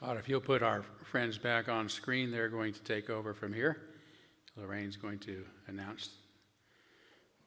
Todd, if you'll put our friends back on screen, they're going to take over from here. Lorraine's going to announce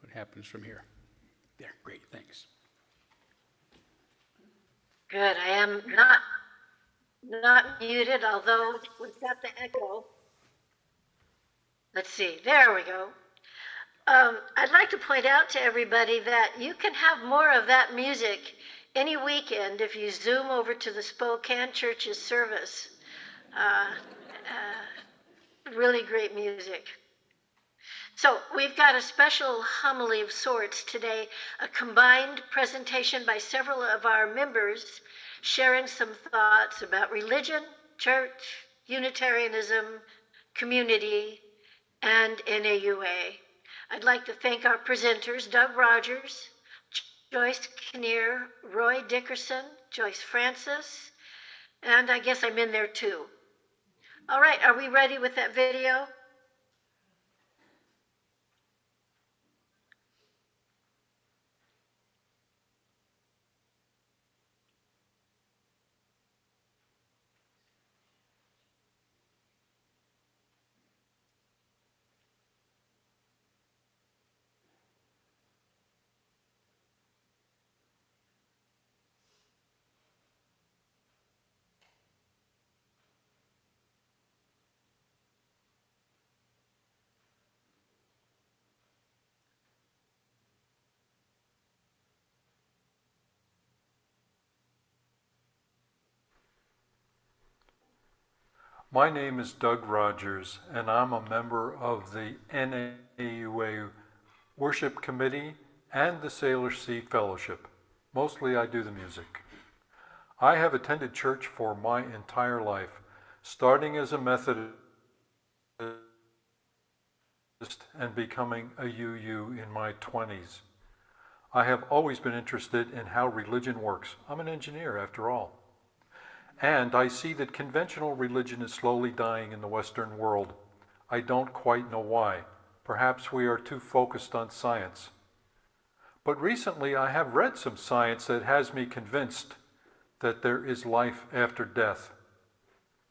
what happens from here. There, great, thanks. Good, I am not muted, although we've got the echo. Let's see, there we go. I'd like to point out to everybody that you can have more of that music any weekend if you zoom over to the Spokane Church's service. Really great music. So we've got a special homily of sorts today, a combined presentation by several of our members sharing some thoughts about religion, church, Unitarianism, community, and NAUA. I'd like to thank our presenters, Doug Rogers, Joyce Kinnear, Roy Dickerson, Joyce Francis, and I guess I'm in there too. All right, are we ready with that video? My name is Doug Rogers, and I'm a member of the NAUA Worship Committee and the Sailor Sea Fellowship. Mostly I do the music. I have attended church for my entire life, starting as a Methodist and becoming a UU in my 20s. I have always been interested in how religion works. I'm an engineer after all. And I see that conventional religion is slowly dying in the Western world. I don't quite know why. Perhaps we are too focused on science. But recently I have read some science that has me convinced that there is life after death,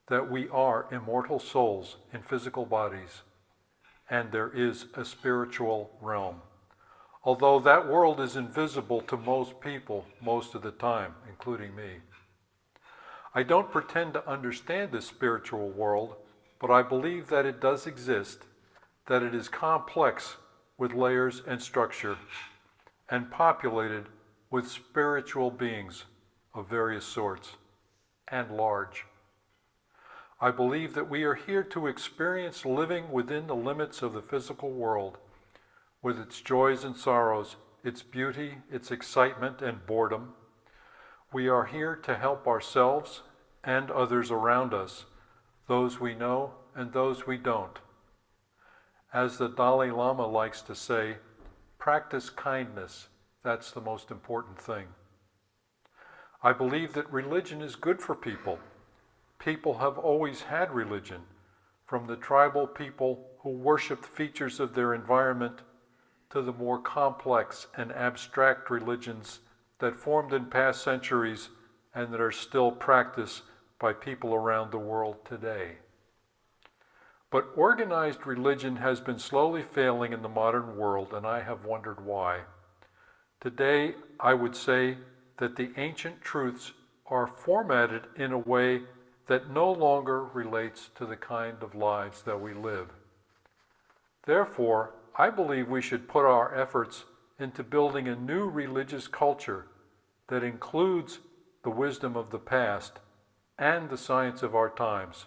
that we are immortal souls in physical bodies, and there is a spiritual realm. Although that world is invisible to most people most of the time, including me. I don't pretend to understand this spiritual world, but I believe that it does exist, that it is complex with layers and structure, and populated with spiritual beings of various sorts, and large. I believe that we are here to experience living within the limits of the physical world, with its joys and sorrows, its beauty, its excitement and boredom. We are here to help ourselves and others around us, those we know and those we don't. As the Dalai Lama likes to say, practice kindness. That's the most important thing. I believe that religion is good for people. People have always had religion, from the tribal people who worshiped features of their environment to the more complex and abstract religions that formed in past centuries and that are still practiced by people around the world today. But organized religion has been slowly failing in the modern world, and I have wondered why. Today, I would say that the ancient truths are formatted in a way that no longer relates to the kind of lives that we live. Therefore, I believe we should put our efforts into building a new religious culture that includes the wisdom of the past and the science of our times.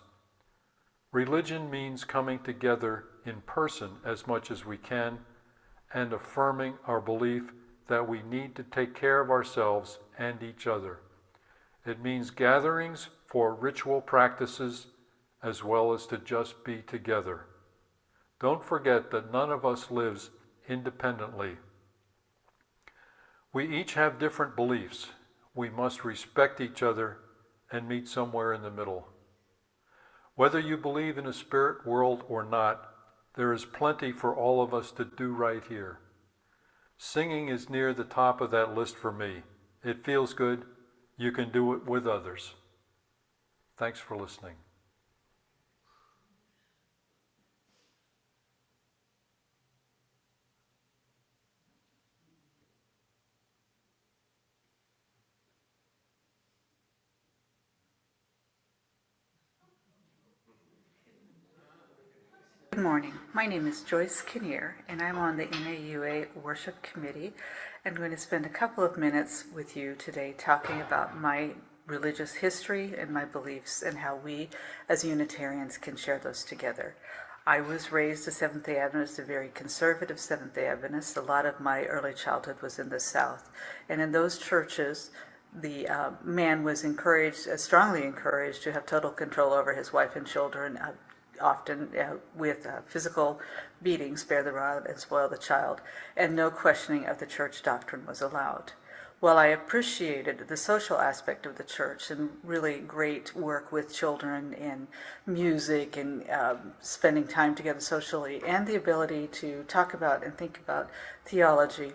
Religion means coming together in person as much as we can and affirming our belief that we need to take care of ourselves and each other. It means gatherings for ritual practices as well as to just be together. Don't forget that none of us lives independently. We each have different beliefs. We must respect each other and meet somewhere in the middle. Whether you believe in a spirit world or not, there is plenty for all of us to do right here. Singing is near the top of that list for me. It feels good. You can do it with others. Thanks for listening. Good morning. My name is Joyce Kinnear, and I'm on the NAUA Worship Committee. I'm going to spend a couple of minutes with you today talking about my religious history and my beliefs and how we as Unitarians can share those together. I was raised a Seventh-day Adventist, a very conservative Seventh-day Adventist. A lot of my early childhood was in the South. And in those churches, the man was encouraged, strongly encouraged, to have total control over his wife and children, often with physical beating, spare the rod and spoil the child, and no questioning of the church doctrine was allowed. While I appreciated the social aspect of the church and really great work with children and music and spending time together socially and the ability to talk about and think about theology,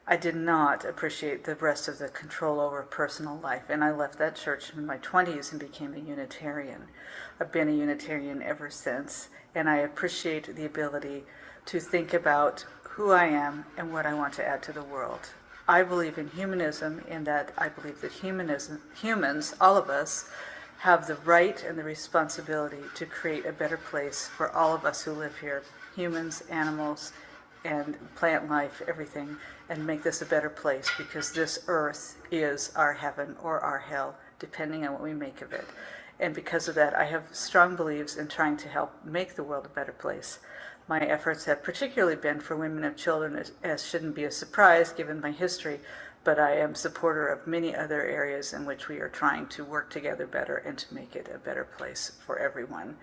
I did not appreciate the rest of the control over personal life, and I left that church in my 20s and became a Unitarian. I've been a Unitarian ever since, and I appreciate the ability to think about who I am and what I want to add to the world. I believe in humanism in that I believe that humans, all of us, have the right and the responsibility to create a better place for all of us who live here, humans, animals, and plant life, everything, and make this a better place, because this earth is our heaven or our hell, depending on what we make of it. And because of that, I have strong beliefs in trying to help make the world a better place. My efforts have particularly been for women and children, as shouldn't be a surprise given my history, but I am supporter of many other areas in which we are trying to work together better and to make it a better place for everyone.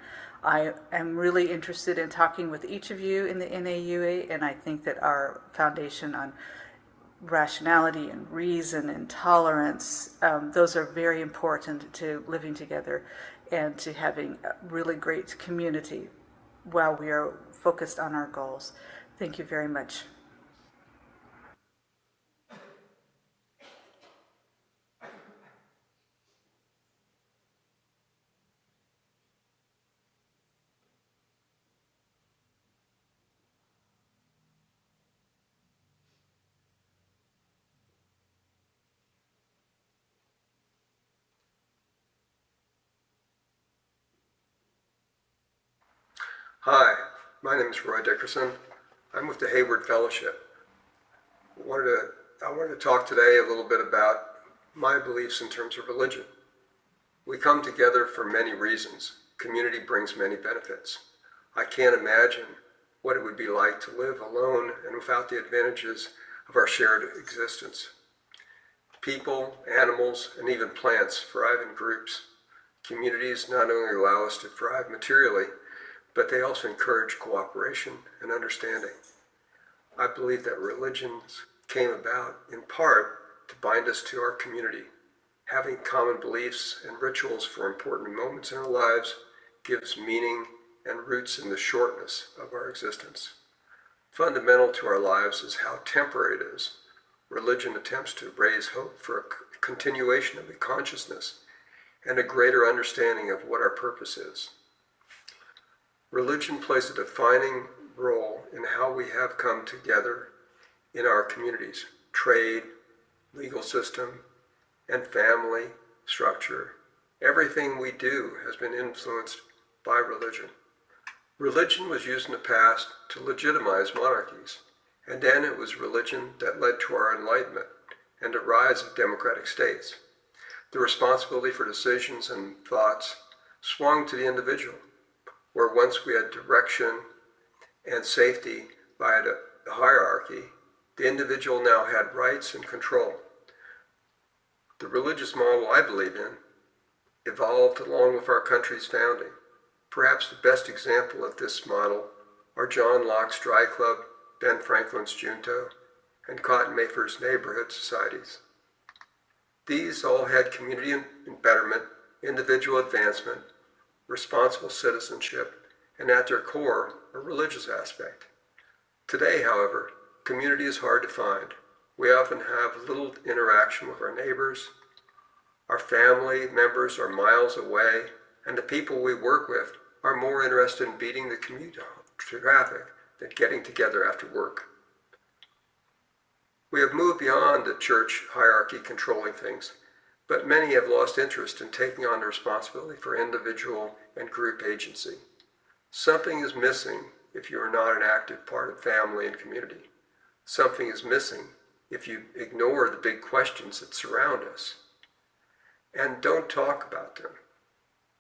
I am really interested in talking with each of you in the NAUA, and I think that our foundation on rationality and reason and tolerance, those are very important to living together and to having a really great community while we are focused on our goals. Thank you very much. Hi, my name is Roy Dickerson. I'm with the Hayward Fellowship. I wanted to talk today a little bit about my beliefs in terms of religion. We come together for many reasons. Community brings many benefits. I can't imagine what it would be like to live alone and without the advantages of our shared existence. People, animals, and even plants thrive in groups. Communities not only allow us to thrive materially, but they also encourage cooperation and understanding. I believe that religions came about in part to bind us to our community. Having common beliefs and rituals for important moments in our lives gives meaning and roots in the shortness of our existence. Fundamental to our lives is how temporary it is. Religion attempts to raise hope for a continuation of the consciousness and a greater understanding of what our purpose is. Religion plays a defining role in how we have come together in our communities, trade, legal system, and family structure. Everything we do has been influenced by religion. Religion was used in the past to legitimize monarchies, and then it was religion that led to our enlightenment and the rise of democratic states. The responsibility for decisions and thoughts swung to the individual, where once we had direction and safety by the hierarchy, the individual now had rights and control. The religious model I believe in evolved along with our country's founding. Perhaps the best example of this model are John Locke's Dry Club, Ben Franklin's Junto, and Cotton Mather's neighborhood societies. These all had community betterment, individual advancement, responsible citizenship, and at their core, a religious aspect. Today, however, community is hard to find. We often have little interaction with our neighbors. Our family members are miles away, and the people we work with are more interested in beating the commute traffic than getting together after work. We have moved beyond the church hierarchy controlling things, but many have lost interest in taking on the responsibility for individual and group agency. Something is missing if you are not an active part of family and community. Something is missing if you ignore the big questions that surround us and don't talk about them.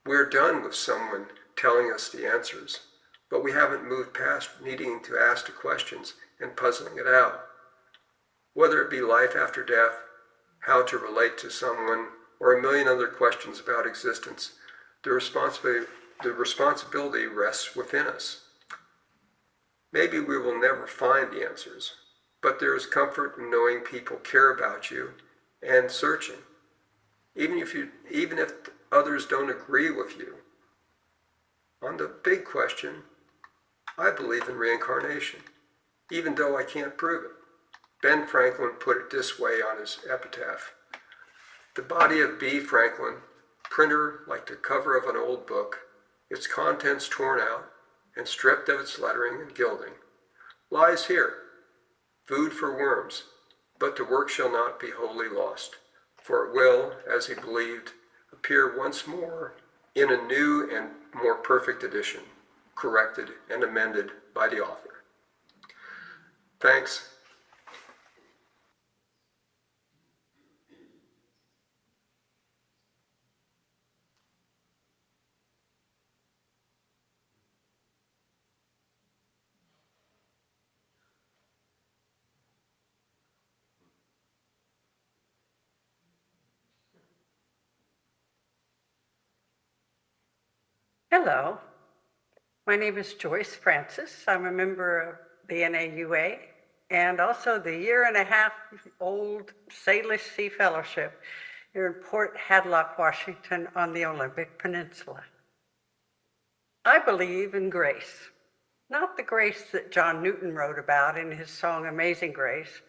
We're done with someone telling us the answers, but we haven't moved past needing to ask the questions and puzzling it out. Whether it be life after death, how to relate to someone, or a million other questions about existence, the responsibility rests within us. Maybe we will never find the answers, but there is comfort in knowing people care about you and searching. Even if others don't agree with you. On the big question, I believe in reincarnation, even though I can't prove it. Ben Franklin put it this way on his epitaph: "The body of B. Franklin, printer like the cover of an old book, its contents torn out and stripped of its lettering and gilding, lies here, food for worms, but the work shall not be wholly lost, for it will, as he believed, appear once more in a new and more perfect edition, corrected and amended by the author." Thanks. Hello, my name is Joyce Francis. I'm a member of the NAUA and also the 1.5-year-old Salish Sea Fellowship here in Port Hadlock, Washington on the Olympic Peninsula. I believe in grace, not the grace that John Newton wrote about in his song Amazing Grace.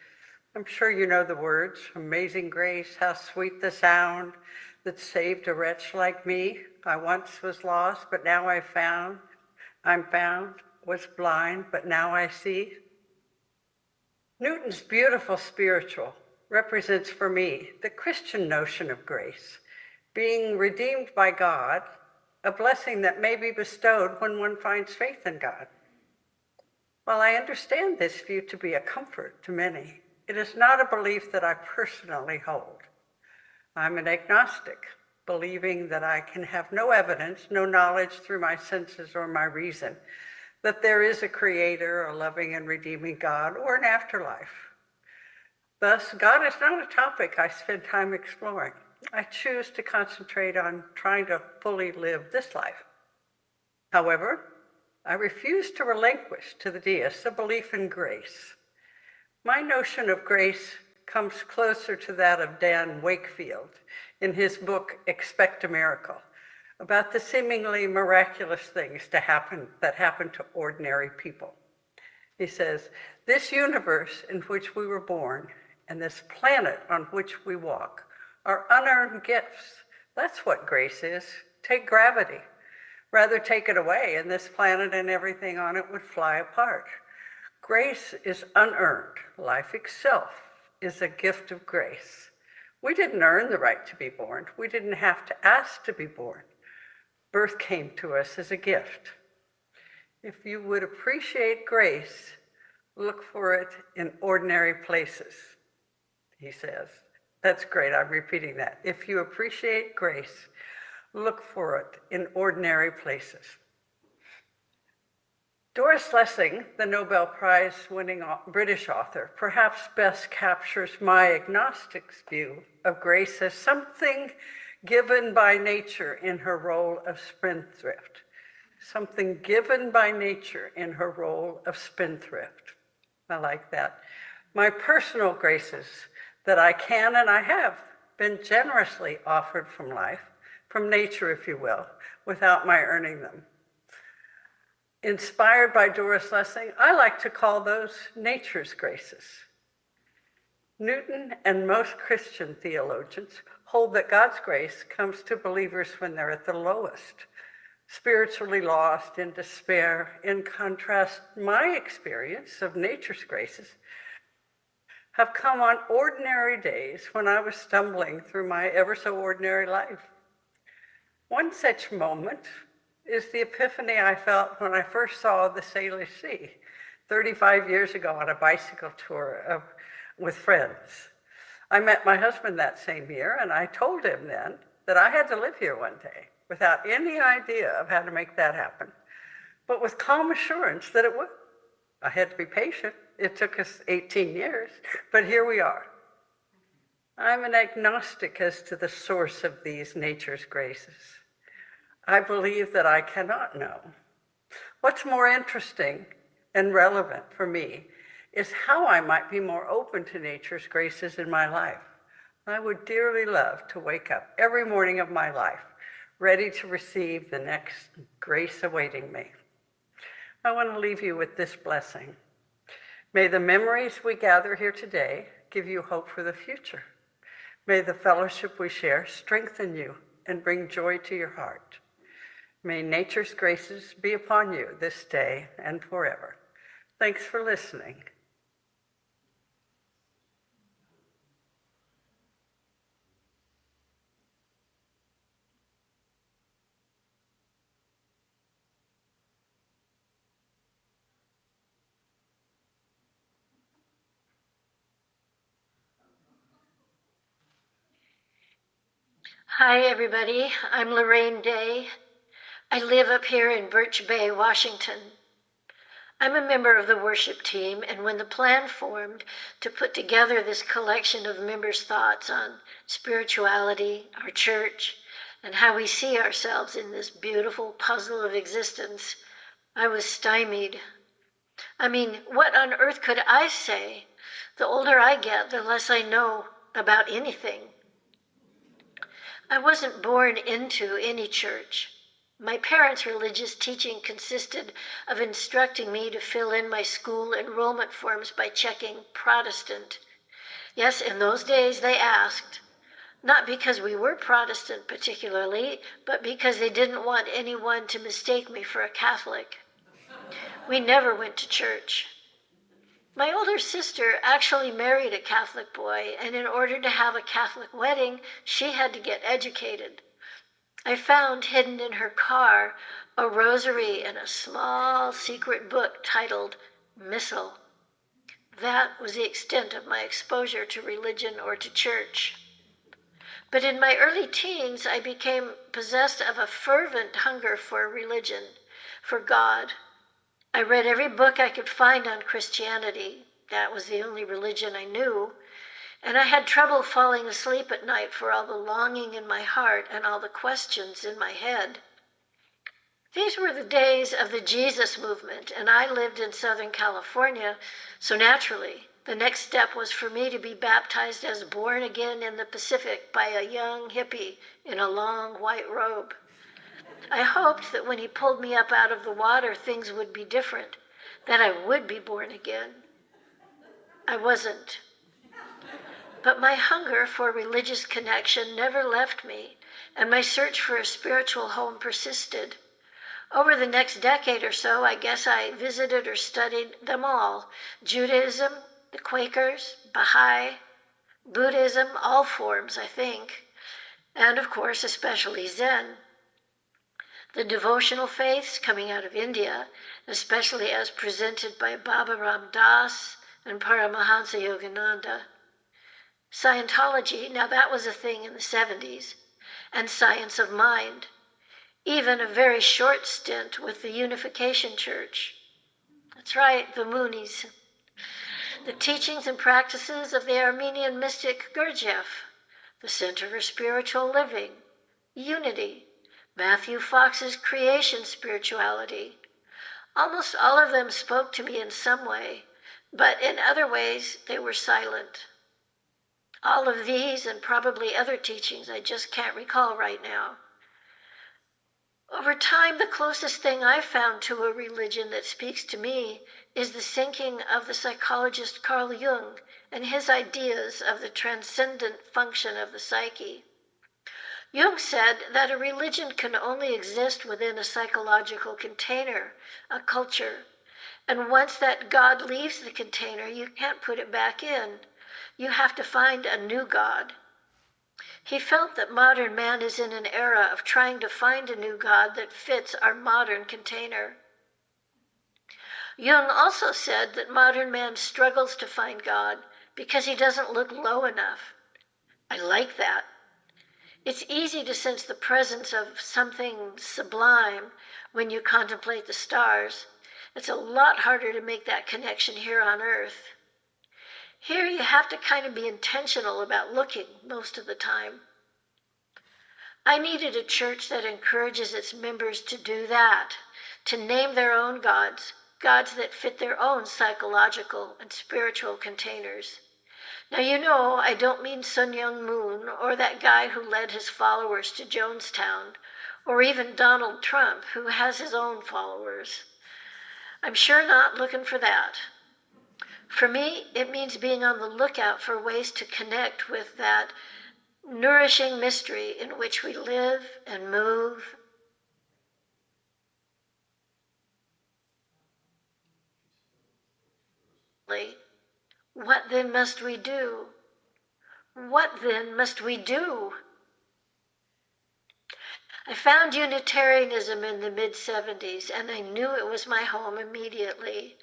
I'm sure you know the words, "Amazing grace, how sweet the sound that saved a wretch like me. I once was lost, but now I'm found, was blind, but now I see." Newton's beautiful spiritual represents for me the Christian notion of grace, being redeemed by God, a blessing that may be bestowed when one finds faith in God. While I understand this view to be a comfort to many, it is not a belief that I personally hold. I'm an agnostic, believing that I can have no evidence, no knowledge through my senses or my reason, that there is a creator, a loving and redeeming God, or an afterlife. Thus, God is not a topic I spend time exploring. I choose to concentrate on trying to fully live this life. However, I refuse to relinquish to the deists a belief in grace. My notion of grace comes closer to that of Dan Wakefield in his book, Expect a Miracle, about the seemingly miraculous things that happen to ordinary people. He says, "This universe in which we were born and this planet on which we walk are unearned gifts. That's what grace is. Take gravity. Rather take it away and this planet and everything on it would fly apart. Grace is unearned. Life itself is a gift of grace. We didn't earn the right to be born. We didn't have to ask to be born. Birth came to us as a gift. If you would appreciate grace, look for it in ordinary places," he says. That's great, I'm repeating that. If you appreciate grace, look for it in ordinary places. Doris Lessing, the Nobel Prize-winning British author, perhaps best captures my agnostic's view of grace as something given by nature in her role of spendthrift. Something given by nature in her role of spendthrift. I like that. My personal graces that I can and I have been generously offered from life, from nature, if you will, without my earning them. Inspired by Doris Lessing, I like to call those nature's graces. Newton and most Christian theologians hold that God's grace comes to believers when they're at the lowest, spiritually lost, in despair. In contrast, my experience of nature's graces have come on ordinary days when I was stumbling through my ever so ordinary life. One such moment is the epiphany I felt when I first saw the Salish Sea 35 years ago on a bicycle tour with friends. I met my husband that same year, and I told him then that I had to live here one day without any idea of how to make that happen, but with calm assurance that it would. I had to be patient. It took us 18 years, but here we are. I'm an agnostic as to the source of these nature's graces. I believe that I cannot know. What's more interesting and relevant for me is how I might be more open to nature's graces in my life. I would dearly love to wake up every morning of my life ready to receive the next grace awaiting me. I want to leave you with this blessing. May the memories we gather here today give you hope for the future. May the fellowship we share strengthen you and bring joy to your heart. May nature's graces be upon you this day and forever. Thanks for listening. Hi, everybody. I'm Lorraine Day. I live up here in Birch Bay, Washington. I'm a member of the worship team, and when the plan formed to put together this collection of members' thoughts on spirituality, our church, and how we see ourselves in this beautiful puzzle of existence, I was stymied. I mean, what on earth could I say? The older I get, the less I know about anything. I wasn't born into any church. My parents' religious teaching consisted of instructing me to fill in my school enrollment forms by checking Protestant. Yes, in those days they asked, not because we were Protestant particularly, but because they didn't want anyone to mistake me for a Catholic. We never went to church. My older sister actually married a Catholic boy, and in order to have a Catholic wedding, she had to get educated. I found hidden in her car a rosary and a small secret book titled Missal. That was the extent of my exposure to religion or to church. But in my early teens, I became possessed of a fervent hunger for religion, for God. I read every book I could find on Christianity. That was the only religion I knew. And I had trouble falling asleep at night for all the longing in my heart and all the questions in my head. These were the days of the Jesus movement, and I lived in Southern California, so naturally, the next step was for me to be baptized as born again in the Pacific by a young hippie in a long white robe. I hoped that when he pulled me up out of the water, things would be different, that I would be born again. I wasn't. But my hunger for religious connection never left me, and my search for a spiritual home persisted. Over the next decade or so, I guess I visited or studied them all: Judaism, the Quakers, Baha'i, Buddhism, all forms, I think, and of course, especially Zen. The devotional faiths coming out of India, especially as presented by Baba Ram Das and Paramahansa Yogananda. Scientology, now that was a thing in the 70s, and science of mind. Even a very short stint with the Unification Church. That's right, the Moonies. The teachings and practices of the Armenian mystic Gurdjieff, the Center for Spiritual Living, Unity, Matthew Fox's creation spirituality. Almost all of them spoke to me in some way, but in other ways they were silent. All of these and probably other teachings I just can't recall right now. Over time, the closest thing I've found to a religion that speaks to me is the thinking of the psychologist Carl Jung and his ideas of the transcendent function of the psyche. Jung said that a religion can only exist within a psychological container, a culture, and once that God leaves the container, you can't put it back in. You have to find a new God. He felt that modern man is in an era of trying to find a new God that fits our modern container. Jung also said that modern man struggles to find God because he doesn't look low enough. I like that. It's easy to sense the presence of something sublime when you contemplate the stars. It's a lot harder to make that connection here on Earth. Here you have to kind of be intentional about looking most of the time. I needed a church that encourages its members to do that, to name their own gods, gods that fit their own psychological and spiritual containers. Now, you know, I don't mean Sun Myung Moon or that guy who led his followers to Jonestown, or even Donald Trump, who has his own followers. I'm sure not looking for that. For me, it means being on the lookout for ways to connect with that nourishing mystery in which we live and move. What then must we do? What then must we do? I found Unitarianism in the mid-70s, and I knew it was my home immediately.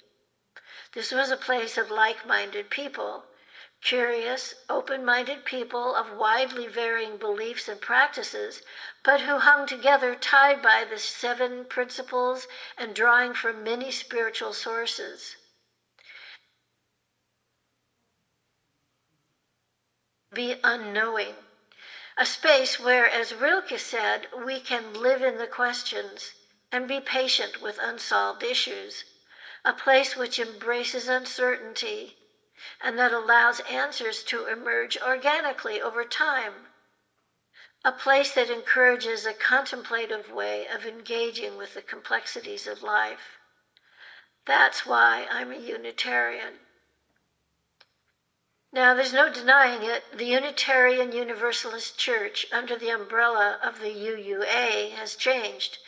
This was a place of like-minded people, curious, open-minded people of widely varying beliefs and practices, but who hung together tied by the 7 principles and drawing from many spiritual sources. Be unknowing. A space where, as Rilke said, we can live in the questions and be patient with unsolved issues. A place which embraces uncertainty and that allows answers to emerge organically over time. A place that encourages a contemplative way of engaging with the complexities of life. That's why I'm a Unitarian. Now, there's no denying it, the Unitarian Universalist Church, under the umbrella of the UUA, has changed.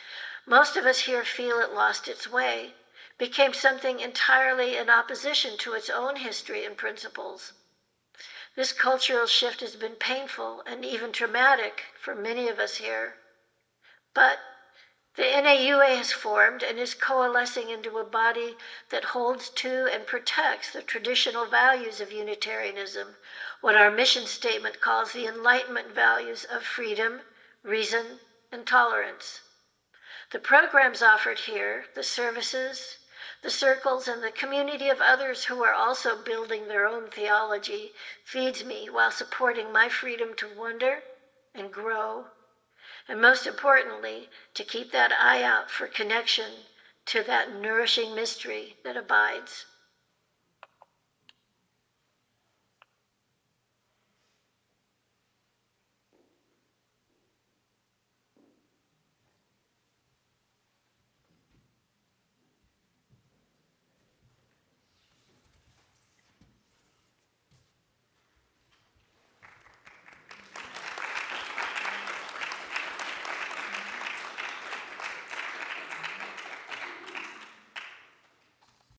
Most of us here feel it lost its way, became something entirely in opposition to its own history and principles. This cultural shift has been painful and even traumatic for many of us here. But the NAUA has formed and is coalescing into a body that holds to and protects the traditional values of Unitarianism, what our mission statement calls the Enlightenment values of freedom, reason, and tolerance. The programs offered here, the services, the circles, and the community of others who are also building their own theology feeds me while supporting my freedom to wonder and grow. And most importantly, to keep that eye out for connection to that nourishing mystery that abides.